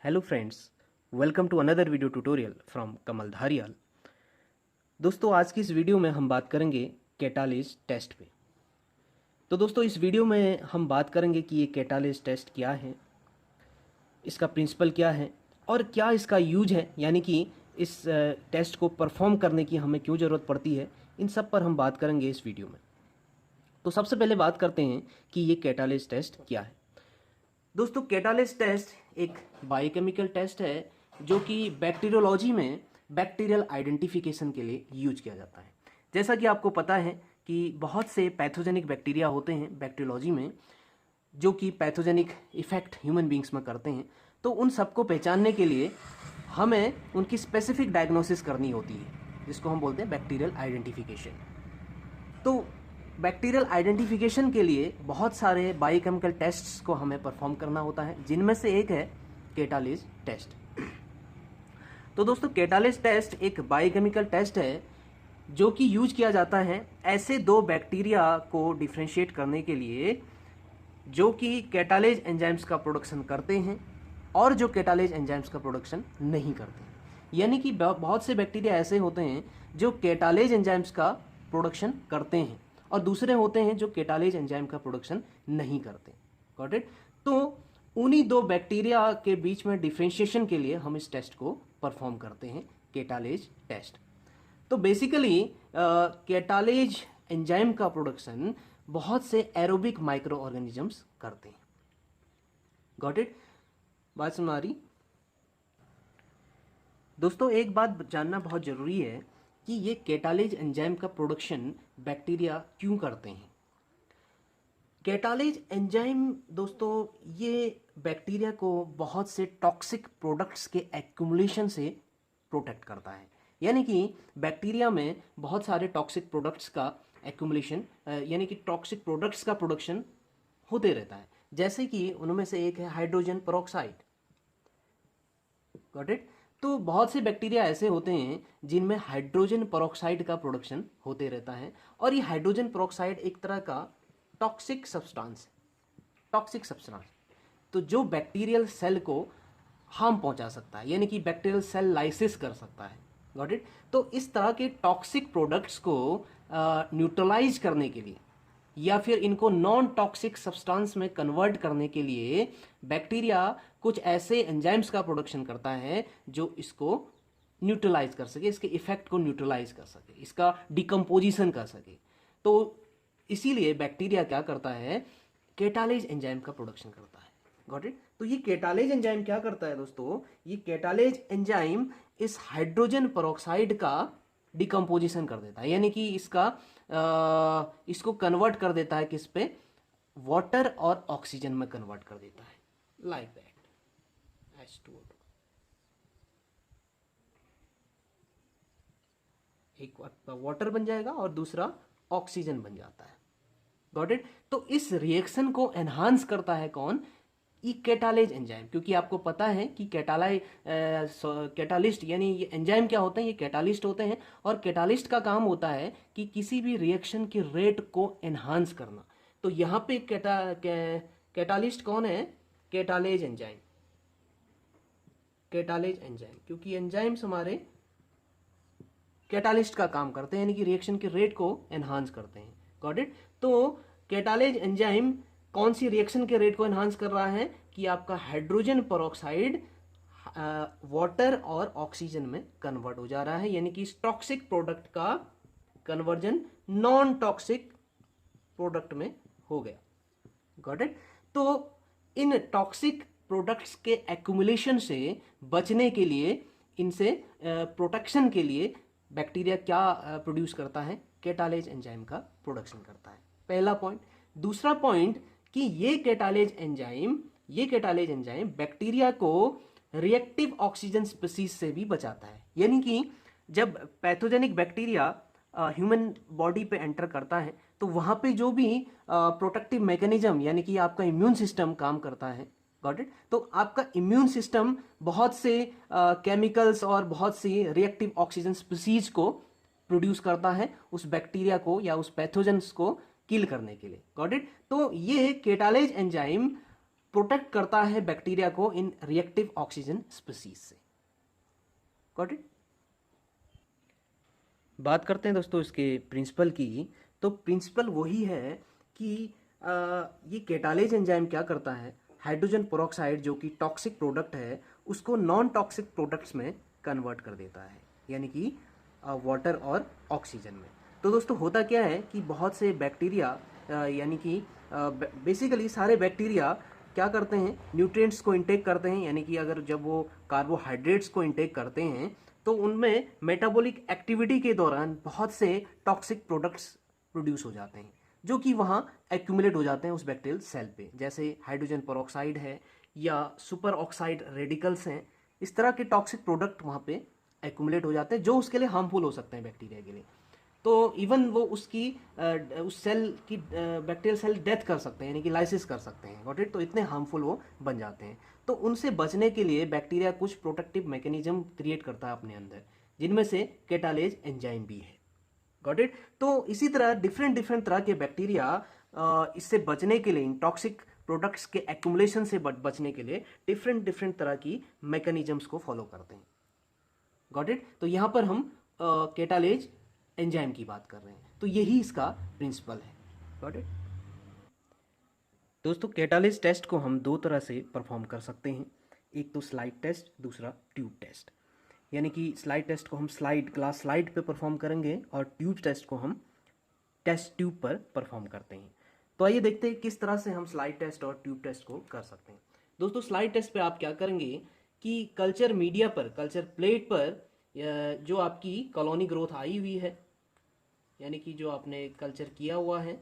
Hello friends, welcome to another video tutorial from Kamal Dhariyal. दोस्तों, आज की इस वीडियो में हम बात करेंगे कैटालिस टेस्ट पे। तो दोस्तों, इस वीडियो में हम बात करेंगे कि ये कैटालिस टेस्ट क्या है, इसका प्रिंसिपल क्या है और क्या इसका यूज है, यानी कि इस टेस्ट को परफॉर्म करने की हमें क्यों ज़रूरत पड़ती है। इन सब पर हम बात करेंगे इस वीडियो में। तो सबसे पहले बात करते हैं कि ये कैटालिस टेस्ट क्या है। दोस्तों, कैटालिस टेस्ट एक बायोकेमिकल टेस्ट है जो कि बैक्टीरियोलॉजी में बैक्टीरियल आइडेंटिफिकेशन के लिए यूज किया जाता है। जैसा कि आपको पता है कि बहुत से पैथोजेनिक बैक्टीरिया होते हैं बैक्टीरियोलॉजी में, जो कि पैथोजेनिक इफेक्ट ह्यूमन बींग्स में करते हैं। तो उन सबको पहचानने के लिए हमें उनकी स्पेसिफिक डायग्नोसिस करनी होती है, जिसको हम बोलते हैं बैक्टीरियल आइडेंटिफिकेशन। तो बैक्टीरियल आइडेंटिफिकेशन के लिए बहुत सारे बायोकेमिकल टेस्ट्स को हमें परफॉर्म करना होता है, जिनमें से एक है कैटालिस टेस्ट। तो दोस्तों, कैटालिस टेस्ट एक बायोकेमिकल टेस्ट है जो कि यूज किया जाता है ऐसे दो बैक्टीरिया को डिफ्रेंशिएट करने के लिए जो कि कैटालेज एंजाइम्स का प्रोडक्शन करते हैं और जो कैटालेज एंजाइम्स का प्रोडक्शन नहीं करते हैं। यानी कि बहुत से बैक्टीरिया ऐसे होते हैं जो कैटालेज एंजाइम्स का प्रोडक्शन करते हैं और दूसरे होते हैं जो कैटालेज एंजाइम का प्रोडक्शन नहीं करते। Got it? तो उन्हीं दो बैक्टीरिया के बीच में डिफ्रेंशिएशन के लिए हम इस टेस्ट को परफॉर्म करते हैं, कैटालेज टेस्ट। तो बेसिकली कैटालेज एंजाइम का प्रोडक्शन बहुत से एरोबिक माइक्रो ऑर्गेनिजम्स करते हैं। Got it? बात सुन आ रही? दोस्तों, एक बात जानना बहुत जरूरी है कि ये कैटालेज एंजाइम का प्रोडक्शन बैक्टीरिया क्यों करते हैं। कैटालेज एंजाइम दोस्तों ये बैक्टीरिया को बहुत से टॉक्सिक प्रोडक्ट्स के एक्यूमुलेशन से प्रोटेक्ट करता है। यानी कि बैक्टीरिया में बहुत सारे टॉक्सिक प्रोडक्ट्स का एक्यूमुलेशन यानी कि टॉक्सिक प्रोडक्ट्स का प्रोडक्शन होते रहता है। जैसे कि उनमें से एक है हाइड्रोजन पेरोक्साइड। Got it? तो बहुत से बैक्टीरिया ऐसे होते हैं जिनमें हाइड्रोजन पेरोक्साइड का प्रोडक्शन होते रहता है और ये हाइड्रोजन पेरोक्साइड एक तरह का टॉक्सिक सब्सटेंस तो जो बैक्टीरियल सेल को हार्म पहुंचा सकता है, यानी कि बैक्टीरियल सेल लाइसिस कर सकता है। Got it? तो इस तरह के टॉक्सिक प्रोडक्ट्स को न्यूट्रलाइज करने के लिए या फिर इनको नॉन टॉक्सिक सब्सटेंस में कन्वर्ट करने के लिए बैक्टीरिया कुछ ऐसे एंजाइम्स का प्रोडक्शन करता है जो इसको न्यूट्रलाइज कर सके, इसके इफेक्ट को न्यूट्रलाइज कर सके, इसका डिकम्पोजिशन कर सके। तो इसीलिए बैक्टीरिया क्या करता है, कैटालेज एंजाइम का प्रोडक्शन करता है। Got it? तो ये कैटालेज एंजाइम क्या करता है दोस्तों, ये कैटालेज एंजाइम इस हाइड्रोजन पेरोक्साइड का डिकम्पोजिशन कर देता है, यानी कि इसको कन्वर्ट कर देता है किस पे, वाटर और ऑक्सीजन में कन्वर्ट कर देता है, लाइक दैट H2O2। एक वाटर बन जाएगा और दूसरा ऑक्सीजन बन जाता है। Got it? तो इस रिएक्शन को एनहांस करता है कौन, ये कैटालेज एंजाइम। क्योंकि आपको पता है कि कैटालिस्ट यानी ये एंजाइम क्या होते हैं, ये कैटालिस्ट होते हैं और कैटालिस्ट का काम होता है कि किसी भी रिएक्शन के रेट को एनहांस करना। तो यहाँ पे कैटालिस्ट कौन है, कैटालेज एंजाइम। कैटालेज एंजाइम क्योंकि एंजाइम्स हमारे कैटालिस्ट का काम करते हैं, यानी कि रिएक्शन के रेट को एनहांस करते हैं। Got it? तो कैटालेज एंजाइम कौन सी रिएक्शन के रेट को एनहांस कर रहा है कि आपका हाइड्रोजन पेरोक्साइड वाटर और ऑक्सीजन में कन्वर्ट हो जा रहा है, यानी कि इस टॉक्सिक प्रोडक्ट का कन्वर्जन नॉन टॉक्सिक प्रोडक्ट में हो गया। Got it? तो इन टॉक्सिक प्रोडक्ट्स के एक्यूमुलेशन से बचने के लिए, इनसे प्रोटेक्शन के लिए बैक्टीरिया क्या प्रोड्यूस करता है, कैटालेज एंजाइम का प्रोडक्शन करता है। पहला पॉइंट। दूसरा पॉइंट कि ये कैटालेज एंजाइम बैक्टीरिया को रिएक्टिव ऑक्सीजन स्पीसीज से भी बचाता है। यानी कि जब पैथोजेनिक बैक्टीरिया ह्यूमन बॉडी पे एंटर करता है तो वहां पे जो भी प्रोटेक्टिव मैकेनिज्म यानी कि आपका इम्यून सिस्टम काम करता है। Got it? तो आपका इम्यून सिस्टम बहुत से केमिकल्स और बहुत सी रिएक्टिव ऑक्सीजन स्पीसीज को प्रोड्यूस करता है उस बैक्टीरिया को या उस पैथोजेंस को किल करने के लिए। Got it? तो ये कैटालेज एंजाइम प्रोटेक्ट करता है बैक्टीरिया को इन रिएक्टिव ऑक्सीजन स्पीसीज से। Got it. बात करते हैं दोस्तों इसके प्रिंसिपल की। तो प्रिंसिपल वही है कि ये कैटालेज एंजाइम क्या करता है, हाइड्रोजन पेरोक्साइड जो कि टॉक्सिक प्रोडक्ट है उसको नॉन टॉक्सिक प्रोडक्ट्स में कन्वर्ट कर देता है, यानी कि वाटर और ऑक्सीजन में। तो दोस्तों होता क्या है कि बहुत से बैक्टीरिया यानी कि बेसिकली सारे बैक्टीरिया क्या करते हैं, न्यूट्रिएंट्स को इंटेक करते हैं, यानी कि अगर जब वो कार्बोहाइड्रेट्स को इंटेक करते हैं तो उनमें मेटाबॉलिक एक्टिविटी के दौरान बहुत से टॉक्सिक प्रोडक्ट्स प्रोड्यूस हो जाते हैं जो कि वहाँ एक्यूमुलेट हो जाते हैं उस बैक्टीरियल सेल पे, जैसे हाइड्रोजन पेरोक्साइड है या सुपर ऑक्साइड रेडिकल्स हैं। इस तरह के टॉक्सिक प्रोडक्ट वहाँ पे एक्यूमुलेट हो जाते हैं जो उसके लिए हार्मफुल हो सकते हैं बैक्टीरिया के लिए। तो इवन वो उसकी उस सेल की बैक्टीरियल सेल डेथ कर सकते हैं, यानी कि लाइसिस कर सकते हैं। Got it. तो इतने हार्मफुल वो बन जाते हैं। तो उनसे बचने के लिए बैक्टीरिया कुछ प्रोटेक्टिव मैकेनिज्म क्रिएट करता है अपने अंदर, जिनमें से कैटालेज एंजाइम भी है। Got it. तो इसी तरह डिफरेंट डिफरेंट तरह के बैक्टीरिया इससे बचने के लिए, इन टॉक्सिक प्रोडक्ट्स के एक्यूमुलेशन से बचने के लिए डिफरेंट डिफरेंट तरह की मैकेनिज्म्स को फॉलो करते हैं। Got it. तो यहाँ पर हम कैटालेज एंजाइम की बात कर रहे हैं, तो यही इसका प्रिंसिपल है। Got it. दोस्तों कैटालेज टेस्ट को हम दो तरह से परफॉर्म कर सकते हैं, एक तो स्लाइड टेस्ट, दूसरा ट्यूब टेस्ट। यानी कि स्लाइड टेस्ट को हम ग्लास स्लाइड पे परफॉर्म करेंगे और ट्यूब टेस्ट को हम टेस्ट ट्यूब पर परफॉर्म करते हैं। तो आइए देखते हैं किस तरह से हम स्लाइड टेस्ट और ट्यूब टेस्ट को कर सकते हैं। दोस्तों स्लाइड टेस्ट पे आप क्या करेंगे कि कल्चर मीडिया पर, कल्चर प्लेट पर जो आपकी कॉलोनी ग्रोथ आई हुई है, यानी कि जो आपने कल्चर किया हुआ है,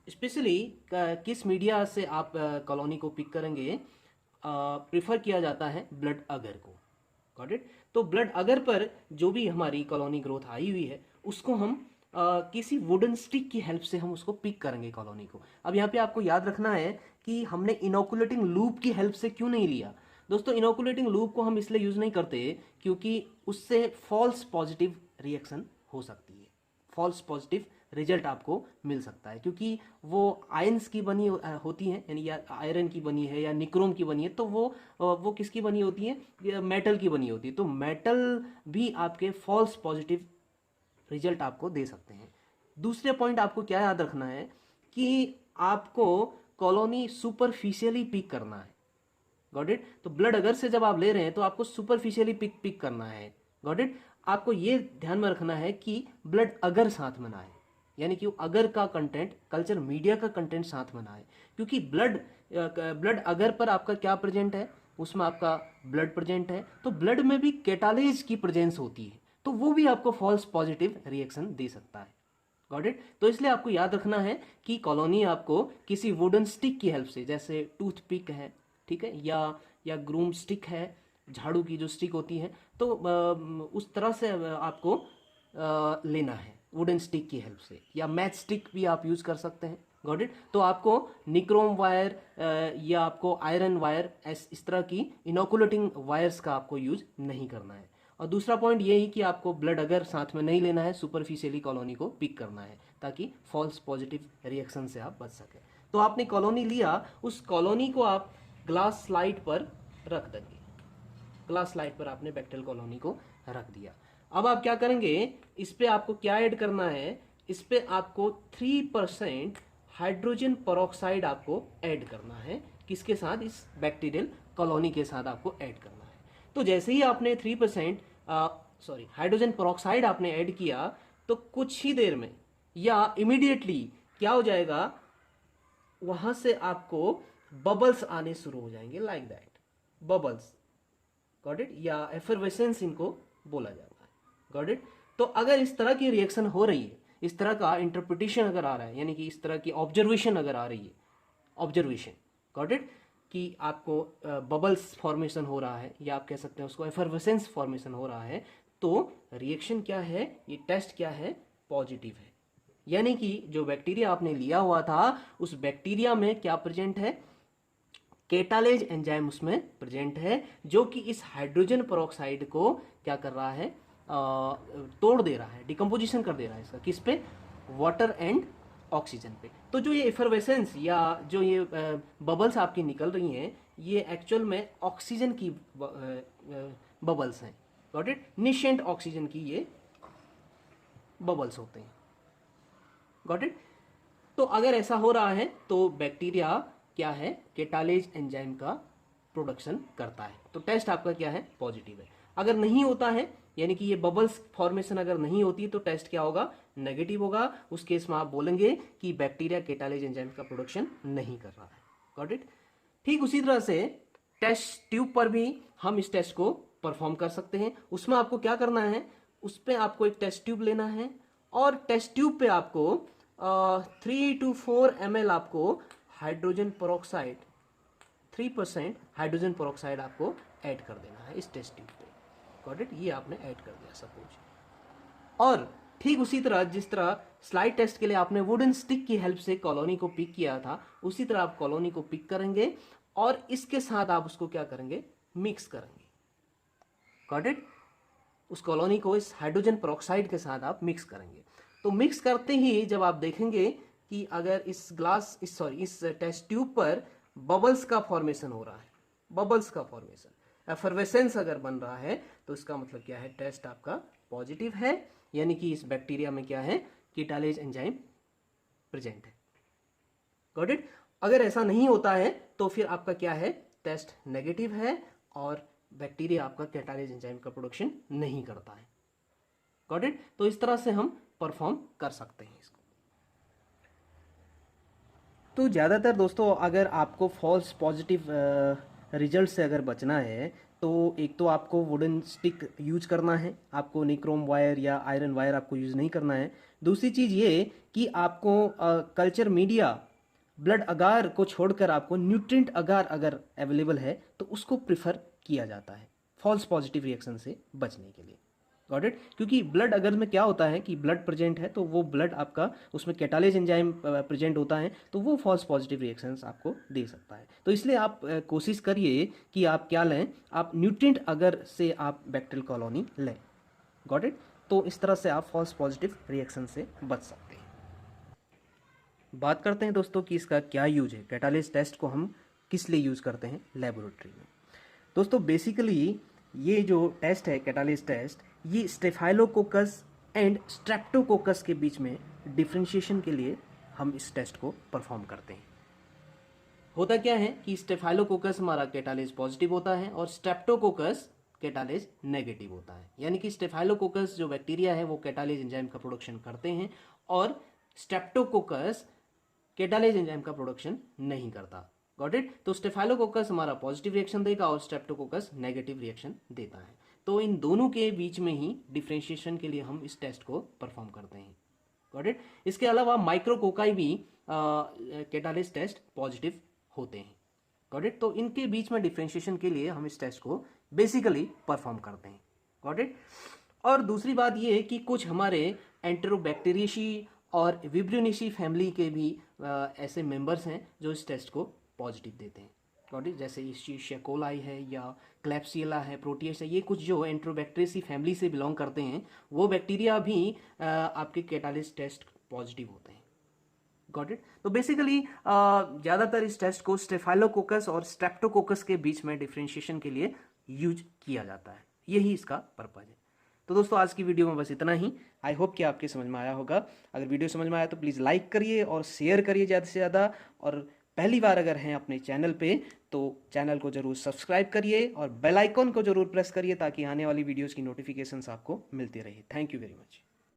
स्पेशली किस मीडिया से आप कॉलोनी को पिक करेंगे, प्रिफर किया जाता है ब्लड अगर को। Got it. तो ब्लड अगर पर जो भी हमारी कॉलोनी ग्रोथ आई हुई है उसको हम किसी वुडन स्टिक की हेल्प से हम उसको पिक करेंगे कॉलोनी को। अब यहाँ पे आपको याद रखना है कि हमने इनोकुलेटिंग लूप की हेल्प से क्यों नहीं लिया। दोस्तों इनोकुलेटिंग लूप को हम इसलिए यूज नहीं करते क्योंकि उससे फॉल्स पॉजिटिव रिएक्शन हो सकती है, फॉल्स पॉजिटिव रिजल्ट आपको मिल सकता है, क्योंकि वो आयंस की बनी होती हैं, यानी या आयरन की बनी है या निक्रोम की बनी है, तो वो किसकी बनी होती है, मेटल की बनी होती है। तो मेटल भी आपके फॉल्स पॉजिटिव रिजल्ट आपको दे सकते हैं। दूसरे पॉइंट आपको क्या याद रखना है कि आपको कॉलोनी सुपरफिशियली पिक करना है। Got it. तो ब्लड अगर से जब आप ले रहे हैं तो आपको सुपरफिशियली पिक करना है। Got it. आपको ये ध्यान में रखना है कि ब्लड अगर साथ में ना आए, यानी कि अगर का कंटेंट, कल्चर मीडिया का कंटेंट साथ में ना आए, क्योंकि ब्लड अगर पर आपका क्या प्रेजेंट है, उसमें आपका ब्लड प्रेजेंट है, तो ब्लड में भी कैटालेज की प्रेजेंस होती है, तो वो भी आपको फॉल्स पॉजिटिव रिएक्शन दे सकता है। Got it. तो इसलिए आपको याद रखना है कि कॉलोनी आपको किसी वुडन स्टिक की हेल्प से, जैसे टूथपिक है, ठीक है, या ग्रूम स्टिक है, झाड़ू की जो स्टिक होती है, तो उस तरह से आपको लेना है वुडन स्टिक की हेल्प से, या मैच स्टिक भी आप यूज कर सकते हैं। Got it. तो आपको निक्रोम वायर या आपको आयरन वायर, इस तरह की इनोकुलेटिंग वायर्स का आपको यूज नहीं करना है। और दूसरा पॉइंट ये ही कि आपको ब्लड अगर साथ में नहीं लेना है, सुपरफिशियली कॉलोनी को पिक करना है ताकि फॉल्स पॉजिटिव रिएक्शन से आप बच सकें। तो आपने कॉलोनी लिया, उस कॉलोनी को आप ग्लास स्लाइड पर रख देंगे। ग्लास स्लाइड पर आपने बैक्टीरियल कॉलोनी को रख दिया। अब आप क्या करेंगे, इस पे आपको क्या ऐड करना है, इस पे आपको 3% हाइड्रोजन पेरोक्साइड आपको ऐड करना है। किसके साथ, इस बैक्टीरियल कॉलोनी के साथ आपको ऐड करना है। तो जैसे ही आपने 3% हाइड्रोजन पेरोक्साइड आपने ऐड किया, तो कुछ ही देर में या इमीडिएटली क्या हो जाएगा, वहां से आपको बबल्स आने शुरू हो जाएंगे, like that, bubbles. Got it. या एफरवेसेंस इनको बोला जाता है। Got it. तो अगर इस तरह की रिएक्शन हो रही है, इस तरह का इंटरप्रिटेशन अगर आ रहा है, यानी कि इस तरह की ऑब्जर्वेशन अगर आ रही है, ऑब्जर्वेशन, गॉट इट, कि आपको बबल्स फॉर्मेशन हो रहा है, या आप कह सकते हैं उसको एफरवेसेंस फॉर्मेशन हो रहा है, तो रिएक्शन क्या है, ये टेस्ट क्या है, पॉजिटिव है। यानी कि जो बैक्टीरिया आपने लिया हुआ था, उस बैक्टीरिया में क्या प्रेजेंट है, कैटालेज एंजाइम उसमें प्रेजेंट है, जो कि इस हाइड्रोजन पेरोक्साइड को क्या कर रहा है, तोड़ दे रहा है, डिकम्पोजिशन कर दे रहा है इसका, किस पे, वाटर एंड ऑक्सीजन पे। तो जो ये एफरवेसेंस या जो ये बबल्स आपकी निकल रही हैं, ये एक्चुअल में ऑक्सीजन की बबल्स हैं। Got it? निशेंट ऑक्सीजन की ये बबल्स होते हैं। Got it? तो अगर ऐसा हो रहा है तो बैक्टीरिया क्या है, केटालेज एंजाइम का प्रोडक्शन करता है। तो टेस्ट आपका क्या है, पॉजिटिव है। अगर नहीं होता है, यानी कि ये बबल्स फॉर्मेशन अगर नहीं होती, तो टेस्ट क्या होगा, नेगेटिव होगा। उस केस में आप बोलेंगे कि बैक्टीरिया केटालेज एंजाइम का प्रोडक्शन नहीं कर रहा है। Got it? ठीक उसी तरह से टेस्ट ट्यूब पर भी हम इस टेस्ट को परफॉर्म कर सकते हैं। उसमें आपको क्या करना है, उस पर आपको एक टेस्ट ट्यूब लेना है और टेस्ट ट्यूब पे आपको 3 to 4 ml आपको हाइड्रोजन पेरोक्साइड 3% हाइड्रोजन पेरोक्साइड आपको ऐड कर देना है इस टेस्ट ट्यूब पे। Got it? ये आपने ऐड कर दिया सपोज। और ठीक उसी तरह जिस तरह स्लाइड टेस्ट के लिए आपने वुडन स्टिक की हेल्प से कॉलोनी को पिक किया था, उसी तरह आप कॉलोनी को पिक करेंगे और इसके साथ आप उसको क्या करेंगे, मिक्स करेंगे। Got it? उस कॉलोनी को इस हाइड्रोजन पेरोक्साइड के साथ आप मिक्स करेंगे। तो मिक्स करते ही जब आप देखेंगे कि अगर इस टेस्ट ट्यूब पर बबल्स का फॉर्मेशन हो रहा है, बबल्स का फॉर्मेशन, एफरवेसेंस अगर बन रहा है, तो इसका मतलब क्या है, टेस्ट आपका पॉजिटिव है, यानी कि इस बैक्टीरिया में क्या है, केटालेज एंजाइम प्रेजेंट है। Got it? अगर ऐसा नहीं होता है तो फिर आपका क्या है, टेस्ट नेगेटिव है और बैक्टीरिया आपका केटालेज एंजाइम का प्रोडक्शन नहीं करता है। Got it? तो इस तरह से हम परफॉर्म कर सकते हैं इसको। तो ज़्यादातर दोस्तों अगर आपको फॉल्स पॉजिटिव रिजल्ट से अगर बचना है, तो एक तो आपको वुडन स्टिक यूज करना है, आपको निक्रोम वायर या आयरन वायर आपको यूज़ नहीं करना है। दूसरी चीज़ ये कि आपको कल्चर मीडिया, ब्लड अगार को छोड़कर आपको न्यूट्रिएंट अगार अगर अवेलेबल है तो उसको प्रिफर किया जाता है फॉल्स पॉजिटिव रिएक्शन से बचने के लिए। Got it? क्योंकि ब्लड अगर में क्या होता है कि ब्लड प्रेजेंट है तो वो ब्लड आपका उसमें कैटालेज एंजाइम प्रेजेंट होता है, तो वो फॉल्स पॉजिटिव रिएक्शंस आपको दे सकता है। तो इसलिए आप कोशिश करिए कि आप क्या लें, आप न्यूट्रिएंट अगर से आप बैक्टीरियल कॉलोनी लें। Got it? तो इस तरह से आप फॉल्स पॉजिटिव रिएक्शन से बच सकते हैं। बात करते हैं दोस्तों कि इसका क्या यूज है, कैटालिस्ट टेस्ट को हम किस लिए यूज़ करते हैं लेबोरेटरी में। दोस्तों बेसिकली ये जो टेस्ट है कैटालिस्ट टेस्ट, ये स्टेफाइलोकोकस एंड स्ट्रेप्टोकोकस के बीच में डिफ्रेंशिएशन के लिए हम इस टेस्ट को परफॉर्म करते हैं। होता क्या है कि स्टेफाइलोकोकस हमारा कैटालिस पॉजिटिव होता है और स्ट्रेप्टोकोकस कैटालिस नेगेटिव होता है। यानी कि स्टेफाइलोकोकस जो बैक्टीरिया है वो कैटालिस एंजाइम का प्रोडक्शन करते हैं और स्ट्रेप्टोकोकस कैटालेज एंजाइम का प्रोडक्शन नहीं करता। Got it? तो स्टेफाइलोकोकस हमारा पॉजिटिव रिएक्शन देगा और स्ट्रेप्टोकोकस नेगेटिव रिएक्शन देता है। तो इन दोनों के बीच में ही डिफ्रेंशिएशन के लिए हम इस टेस्ट को परफॉर्म करते हैं। Got it? इसके अलावा माइक्रोकोकाई भी कैटालिस टेस्ट पॉजिटिव होते हैं। Got it? तो इनके बीच में डिफ्रेंशिएशन के लिए हम इस टेस्ट को बेसिकली परफॉर्म करते हैं। Got it? और दूसरी बात ये कि कुछ हमारे एंटेरोबैक्टीरियेशी और विब्रियोनेसी फैमिली के भी ऐसे मेंबर्स हैं जो इस टेस्ट को पॉजिटिव देते हैं। Got it? जैसे इश्चीशिया कोलाई है या क्लैप्सियला है, प्रोटियस है, ये कुछ जो एंटेरोबैक्टीरियेसी फैमिली से बिलोंग करते हैं, वो बैक्टीरिया भी आपके कैटालिस टेस्ट पॉजिटिव होते हैं। Got it? तो बेसिकली ज़्यादातर इस टेस्ट को स्टेफाइलोकोकस और स्ट्रेप्टोकोकस के बीच में डिफ्रेंशिएशन के लिए यूज किया जाता है। यही इसका पर्पज है। तो दोस्तों आज की वीडियो में बस इतना ही। आई होप कि आपके समझ में आया होगा। अगर वीडियो समझ में आया तो प्लीज़ लाइक करिए और शेयर करिए ज़्यादा से ज़्यादा। और पहली बार अगर हैं अपने चैनल पे तो चैनल को ज़रूर सब्सक्राइब करिए और बेल आइकॉन को ज़रूर प्रेस करिए ताकि आने वाली वीडियोज़ की नोटिफिकेशंस आपको मिलती रहे। Thank you very much.